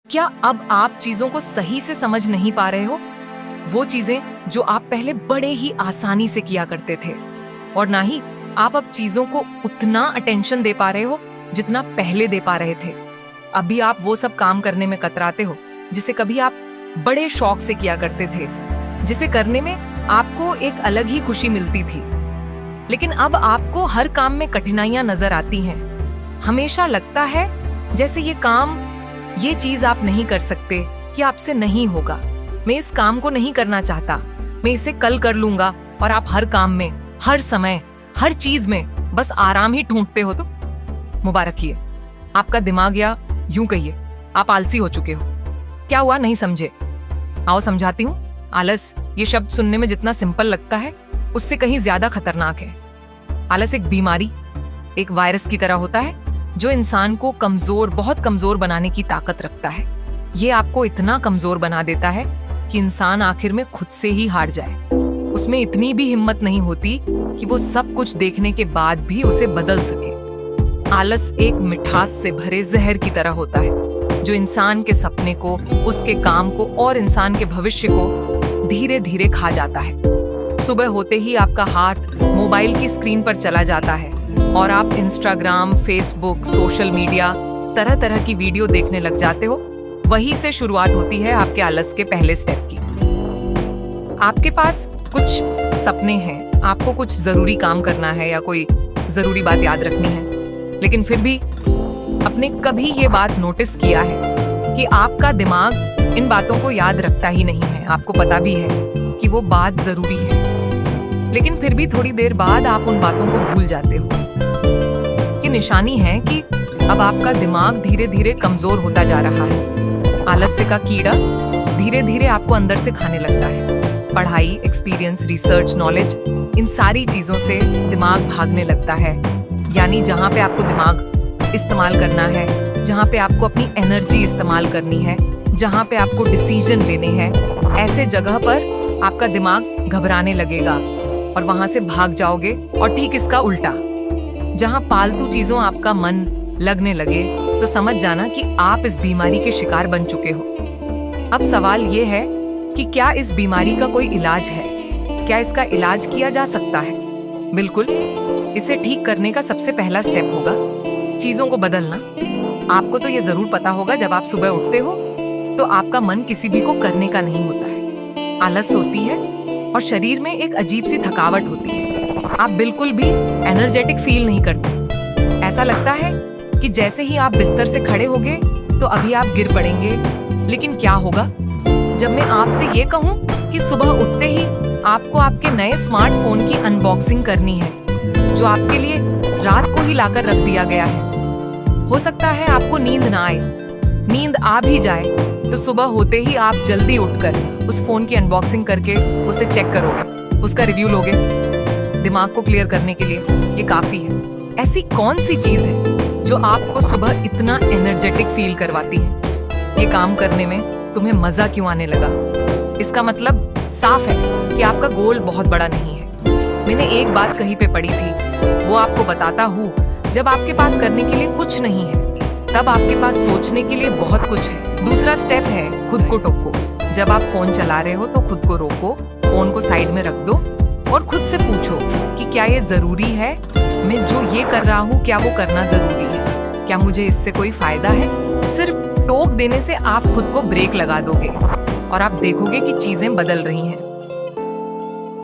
क्या अब आप चीजों को सही से समझ नहीं पा रहे हो? वो चीजें जो आप पहले बड़े ही आसानी से किया करते थे, और ना ही आप अब चीजों को उतना अटेंशन दे पा रहे हो जितना पहले दे पा रहे थे। अभी आप वो सब काम करने में कतराते हो जिसे कभी आप बड़े शौक से किया करते थे, जिसे करने में आपको एक अलग ही खुशी मिलती थी। लेकिन अब आपको हर काम में कठिनाइयां नजर आती हैं। हमेशा लगता है जैसे ये चीज आप नहीं कर सकते, ये आपसे नहीं होगा, मैं इस काम को नहीं करना चाहता, मैं इसे कल कर लूंगा। और आप हर काम में, हर समय, हर चीज में बस आराम ही ढूंढते हो। तो मुबारकिए, आपका दिमाग, या यूं कहिए आप आलसी हो चुके हो। क्या हुआ, नहीं समझे? आओ समझाती हूँ। आलस, ये शब्द सुनने में जितना सिंपल लगता है उससे कहीं ज्यादा खतरनाक है। आलस एक बीमारी, एक वायरस की तरह होता है जो इंसान को कमजोर, बहुत कमजोर बनाने की ताकत रखता है। ये आपको इतना कमजोर बना देता है कि इंसान आखिर में खुद से ही हार जाए। उसमें इतनी भी हिम्मत नहीं होती कि वो सब कुछ देखने के बाद भी उसे बदल सके। आलस एक मिठास से भरे जहर की तरह होता है जो इंसान के सपने को, उसके काम को और इंसान के भविष्य को धीरे धीरे खा जाता है। सुबह होते ही आपका हाथ मोबाइल की स्क्रीन पर चला जाता है और आप इंस्टाग्राम, फेसबुक, सोशल मीडिया, तरह तरह की वीडियो देखने लग जाते हो। वहीं से शुरुआत होती है आपके आलस के पहले स्टेप की। आपके पास कुछ सपने हैं, आपको कुछ जरूरी काम करना है या कोई जरूरी बात याद रखनी है, लेकिन फिर भी आपने कभी ये बात नोटिस किया है कि आपका दिमाग इन बातों को याद रखता ही नहीं है। आपको पता भी है कि वो बात जरूरी है, लेकिन फिर भी थोड़ी देर बाद आप उन बातों को भूल जाते हो। ये निशानी है कि अब आपका दिमाग धीरे धीरे कमजोर होता जा रहा है। आलस्य का कीड़ा धीरे धीरे आपको अंदर से खाने लगता है। पढ़ाई, एक्सपीरियंस, रिसर्च, नॉलेज, इन सारी चीजों से दिमाग भागने लगता है। यानी जहाँ पे आपको दिमाग इस्तेमाल करना है, जहाँ पे आपको अपनी एनर्जी इस्तेमाल करनी है, जहाँ पे आपको डिसीजन लेने हैं, ऐसे जगह पर आपका दिमाग घबराने लगेगा और वहां से भाग जाओगे। और ठीक इसका उल्टा, जहां फालतू चीजों आपका मन लगने लगे तो समझ जाना कि आप इस बीमारी के शिकार बन चुके हो। अब सवाल ये है कि क्या इस बीमारी का कोई इलाज है? क्या इसका इलाज किया जा सकता है? बिल्कुल। इसे ठीक करने का सबसे पहला स्टेप होगा चीजों को बदलना। आपको तो ये जरूर पता होगा, जब आप सुबह उठते हो तो आपका मन किसी भी को करने का नहीं होता है। आलस होती है और शरीर में एक अजीब सी थकावट होती है। आप बिल्कुल भी एनर्जेटिक फील नहीं करते। ऐसा लगता है कि जैसे ही आप बिस्तर से खड़े होगे तो अभी आप गिर पड़ेंगे। लेकिन क्या होगा जब मैं आपसे ये कहूं कि सुबह उठते ही आपको आपके नए स्मार्टफोन की अनबॉक्सिंग करनी है, जो आपके लिए रात को ही लाकर रख दिया गया है। हो सकता है आपको नींद ना आए, नींद आ भी जाए तो सुबह होते ही आप जल्दी उठकर उस फोन की अनबॉक्सिंग करके उसे चेक करोगे, उसका रिव्यू लोगे। दिमाग को क्लियर करने के लिए ये काफी है। ऐसी कौन सी चीज है जो आपको सुबह इतना एनर्जेटिक फील करवाती है? ये काम करने में तुम्हें मजा क्यों आने लगा? इसका मतलब साफ है कि आपका गोल बहुत बड़ा नहीं है। मैंने एक बात कहीं पे पढ़ी थी, वो आपको बताता हूँ। जब आपके पास करने के लिए कुछ नहीं है, तब आपके पास सोचने के लिए बहुत कुछ है। दूसरा स्टेप है खुद को टोको। जब आप फोन चला रहे हो तो खुद को रोको, फोन को साइड में रख दो और खुद से पूछो कि क्या ये जरूरी है? मैं जो ये कर रहा हूँ, क्या वो करना जरूरी है? क्या मुझे इससे कोई फायदा है? सिर्फ टोक देने से आप खुद को ब्रेक लगा दोगे और आप देखोगे कि चीजें बदल रही हैं।